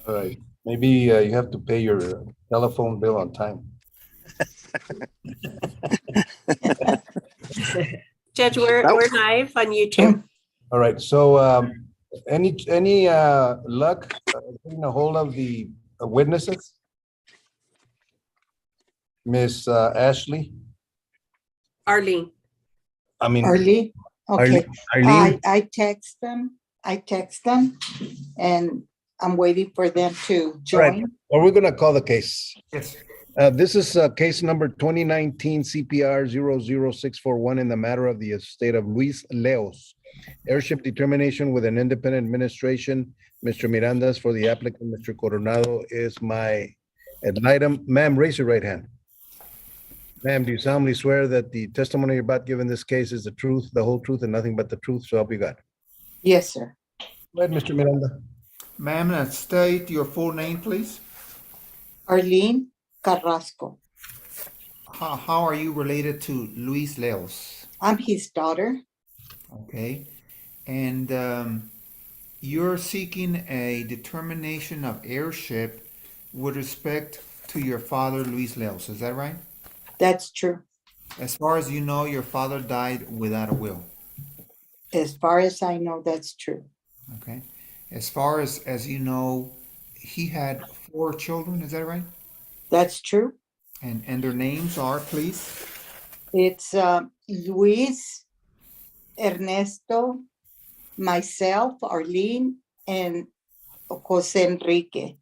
All right. Maybe you have to pay your telephone bill on time. Judge, we're live on YouTube. All right. So any luck getting a hold of the witnesses? Miss Ashley? Arlene. I mean, Arlie, okay. Arlene? I text them, and I'm waiting for them to All right. join. Well, we're going to call the case. Yes. This is case number 2019 CPR 00641 in the matter of the estate of Luis Leos. Heirship determination with an independent administration. Mr. Miranda's for the applicant. Mr. Coronado is my ad litem. Ma'am, raise your right hand. Ma'am, do you solemnly swear that the testimony you're about to give in this case is the truth, the whole truth, and nothing but the truth, so help you God? Yes, sir. Go ahead, Mr. Miranda. Ma'am, state your full name, please. Arlene Carrasco. How are you related to Luis Leos? I'm his daughter. Okay. And you're seeking a determination of heirship with respect to your father, Luis Leos. Is that right? That's true. As far as you know, your father died without a will. As far as I know, that's true. Okay. As far as you know, he had 4 children. Is that right? That's true. And their names are, please? It's Luis, Ernesto, myself, Arlene, and Jose Enrique.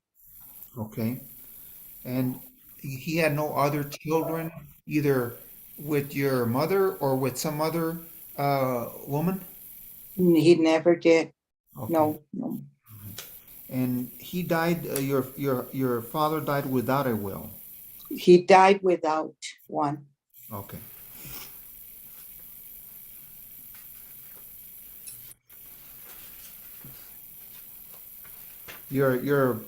Okay. And he had no other children, either with your mother or with some other woman? He never did. Okay. No. And he died, your father died without a will. He died without one. Okay. Your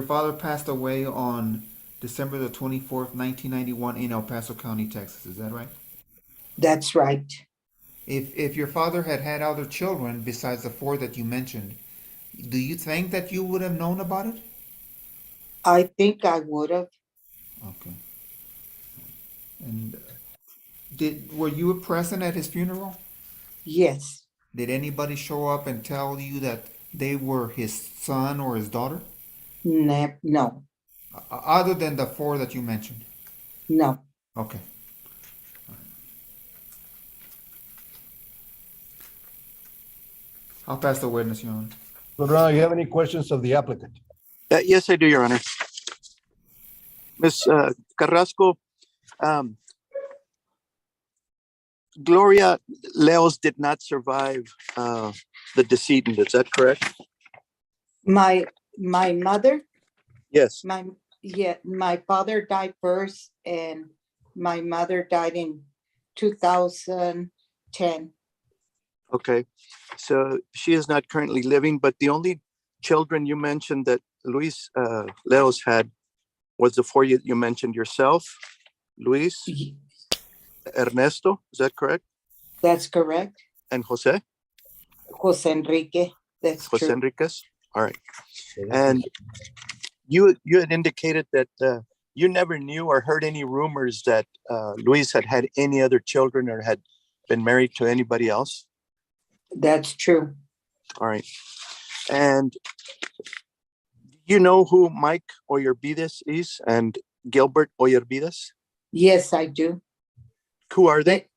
father passed away on December the 24th, 1991 in El Paso County, Texas. Is that right? That's right. If your father had had other children besides the 4 that you mentioned, do you think that you would have known about it? I think I would have. Okay. And were you present at his funeral? Yes. Did anybody show up and tell you that they were his son or his daughter? No. Other than the 4 that you mentioned? No. Okay. I'll pass the witness, Your Honor. Coronado, you have any questions of the applicant? Yes, I do, Your Honor. Ms. Carrasco, Gloria Leos did not survive the decedent. Is that correct? My mother, Yes. my father died first, and my mother died in 2010. Okay. So she is not currently living, but the only children you mentioned that Luis Leos had was the 4 you mentioned yourself, Luis, Ernesto, is that correct? That's correct. And Jose? Jose Enrique. That's Jose true. Enriquez? All right. And you had indicated that you never knew or heard any rumors that Luis had any other children or had been married to anybody else? That's true. All right. And you know who Mike Oyerbides is and Gilbert Oyerbides? Yes, I do. Who are they?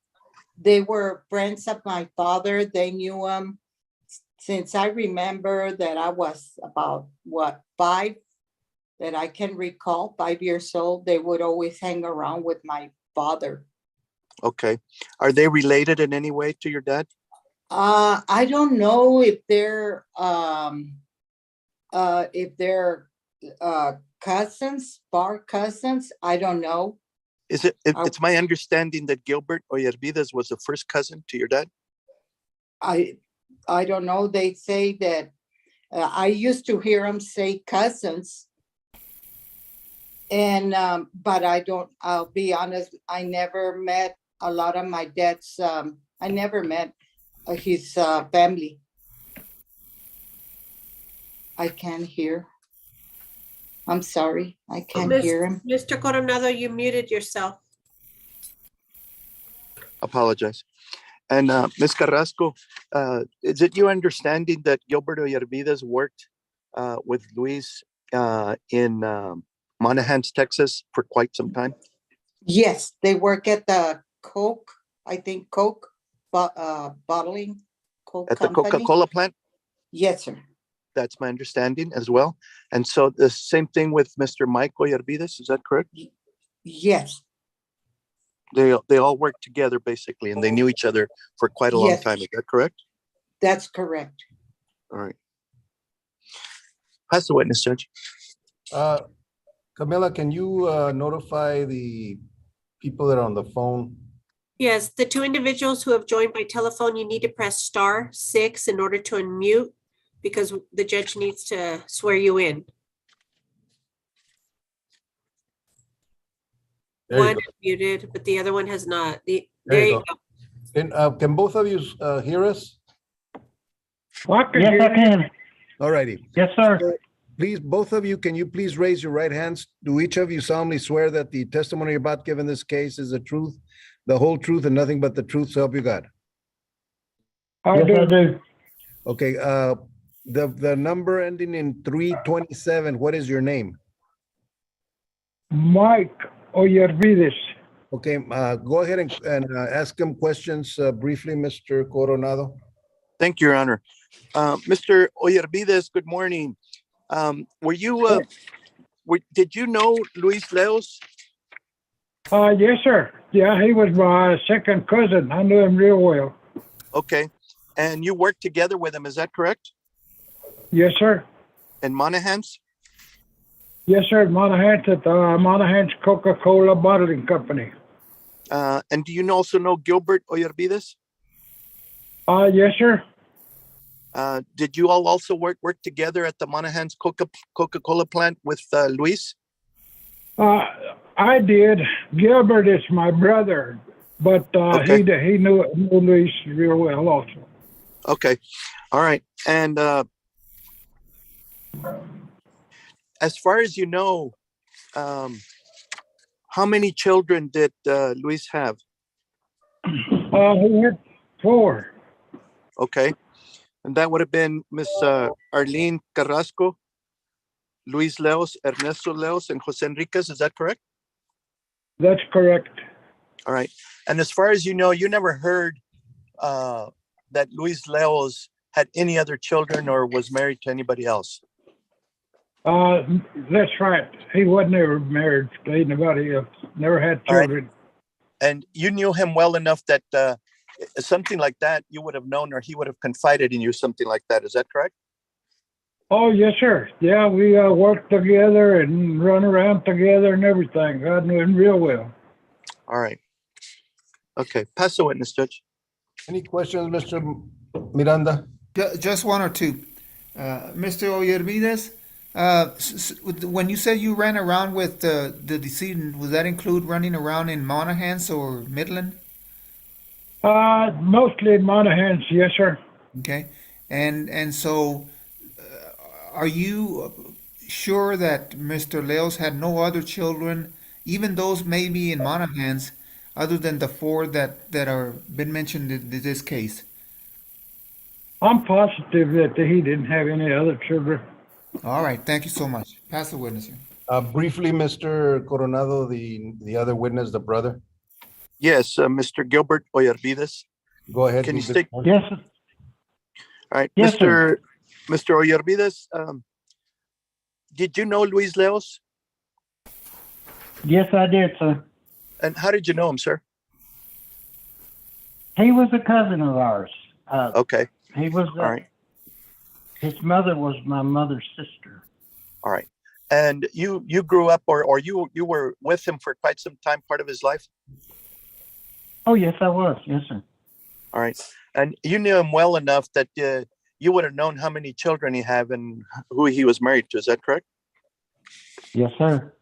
They were friends of my father. They knew him since I remember that I was about, 5, that I can recall, 5 years old. They would always hang around with my father. Okay. Are they related in any way to your dad? I don't know if they're cousins, far cousins. I don't know. It's my understanding that Gilbert Oyerbides was the first cousin to your dad? I don't know. They say that I used to hear them say cousins. And but I'll be honest, I never met a lot of my dad's I never met his family. I can't hear. I'm sorry, I can't Miss- hear him. Mr. Coronado, you muted yourself. Apologize. And Ms. Carrasco, is it your understanding that Gilbert Oyarvides worked with Luis in Monahans, Texas for quite some time? Yes, they work at the Coke, I think Coke, bottling Coke At the company. Coca-Cola plant? Yes, sir. That's my understanding as well. And so the same thing with Mr. Mike Oyarvides, is that correct? Yes, They all worked together basically, and they knew each other for quite a long Yes. time. Is that correct? that's correct. All right. Pass the witness, Judge. Camilla, can you notify the people that are on the phone? Yes, the two individuals who have joined by telephone, you need to press *6 in order to unmute because the judge needs to swear you in. There you One go. is muted, but the other one has not. There There you you go. go. Can both of you hear us? Yes, I can. All righty. Yes, sir. So, please, both of you, can you please raise your right hands? Do each of you solemnly swear that the testimony you're about to give in this case is the truth, the whole truth, and nothing but the truth, so help you God? Yes, I do. Okay, the number ending in 327, what is your name? Mike Oyarvides. Okay, go ahead and ask him questions briefly, Mr. Coronado. Thank you, Your Honor. Mr. Oyarvides, good morning. Did you know Luis Leos? Yes, sir. Yeah, he was my second cousin. I knew him real well. Okay. And you worked together with him, is that correct? Yes, sir. In Monahans? Yes, sir. Monahans at Monahans Coca-Cola Bottling Company. And do you also know Gilbert Oyarvides? Yes, sir. Did you all also work together at the Monahans Coca-Cola plant with Luis? I did. Gilbert is my brother, but Okay. he knew Luis real well also. Okay. All right. And as far as you know, how many children did Luis have? He had 4. Okay. And that would have been Miss Arlene Carrasco, Luis Leos, Ernesto Leos, and Jose Enriquez. Is that correct? That's correct. All right. And as far as you know, you never heard that Luis Leos had any other children or was married to anybody else? That's right. He wasn't ever married to anybody else. Never had All right. children. And you knew him well enough that something like that you would have known, or he would have confided in you, something like that. Is that correct? Oh, yes, sir. Yeah, we worked together and run around together and everything. I knew him real well. All right. Okay. Pass the witness, Judge. Any questions, Mr. Miranda? Just one or two. Mr. Oyarvides, when you said you ran around with the decedent, would that include running around in Monahans or Midland? Mostly in Monahans, yes, sir. Okay. And so are you sure that Mr. Leos had no other children, even those maybe in Monahans, other than the 4 that are been mentioned in this case? I'm positive that he didn't have any other children. All right. Thank you so much. Pass the witness here. Briefly, Mr. Coronado, the other witness, the brother. Yes, Mr. Gilbert Oyarvides. Go ahead. Can you keep it stick? going. Yes, sir. All right. Yes, sir. Mr. Oyarvides, did you know Luis Leos? Yes, I did, sir. And how did you know him, sir? He was a cousin of ours. Okay. He was. All right. His mother was my mother's sister. All right. And you grew up or you were with him for quite some time, part of his life? Oh, yes, I was. Yes, sir. All right. And you knew him well enough that you would have known how many children he had and who he was married to. Is that correct? Yes, sir.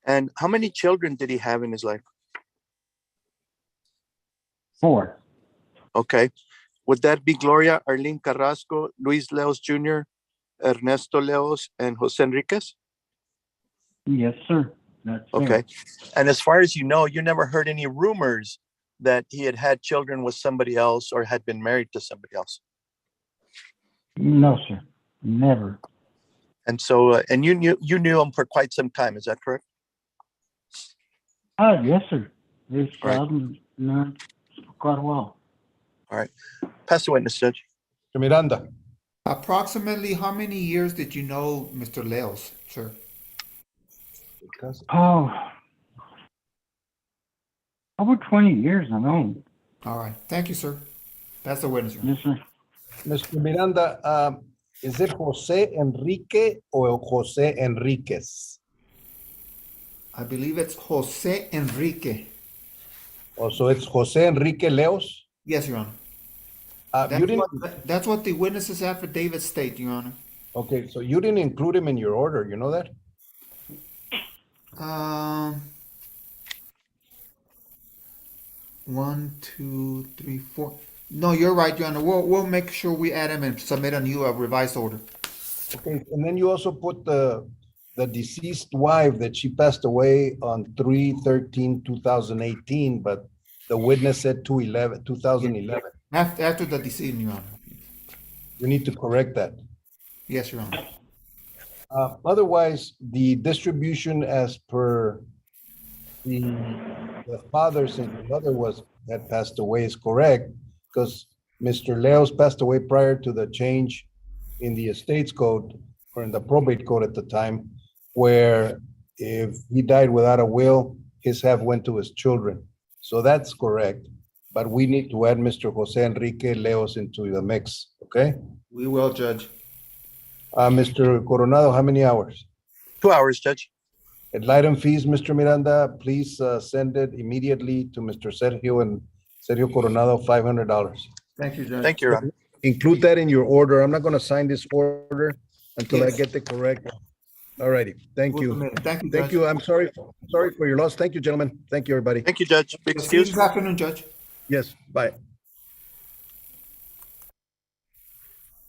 And how many children did he have in his life? 4. Okay. Would that be Gloria, Arlene Carrasco, Luis Leos Jr., Ernesto Leos, and Jose Enriquez? Yes, sir. That's him. Okay. And as far as you know, you never heard any rumors that he had had children with somebody else or had been married to somebody else. No, sir. Never. And so, and you knew him for quite some time. Is that correct? Yes, sir. This Right. known for quite a while. Pass the witness, Judge. Mr. Miranda, Approximately how many years did you know Mr. Leos, sir? Oh, over 20 years, I know. All right, thank you, sir. That's the witness, Your Honor. Yes, sir. Mr. Miranda, is it Jose Enrique or Jose Enriquez? I believe it's Jose Enrique. Oh, so it's Jose Enrique Leos? Yes, Your Honor. You didn't, That's what the witness's affidavit state, Your Honor. okay, so you didn't include him in your order, you know that? One, two, three, four. No, you're right, Your Honor. We'll make sure we add him and submit a new revised order. Okay, and then you also put the deceased wife that she passed away on 3/13/2018, but the witness said 2011. After the decision, Your Honor. You need to correct that. Yes, Your Honor. Otherwise, the distribution as per the father, since the mother had passed away, is correct, because Mr. Leos passed away prior to the change in the estates code or in the probate code at the time, where if he died without a will, his half went to his children. So that's correct, but we need to add Mr. Jose Enrique Leos into the mix, okay? We will, Judge. Mr. Coronado, how many hours? 2 hours, Judge. Item fees, Mr. Miranda, please send it immediately to Mr. Sergio and Sergio Coronado, $500. Thank you, Judge. Thank you, Your Honor. Include that in your order. I'm not gonna sign this order until I Yes. get the correct. All righty, thank We'll you. submit it. Thank you, Thank Judge. you. I'm sorry for your loss. Thank you, gentlemen. Thank you, everybody. Thank you, Judge. See you Excuse. this afternoon, Judge. Yes, bye.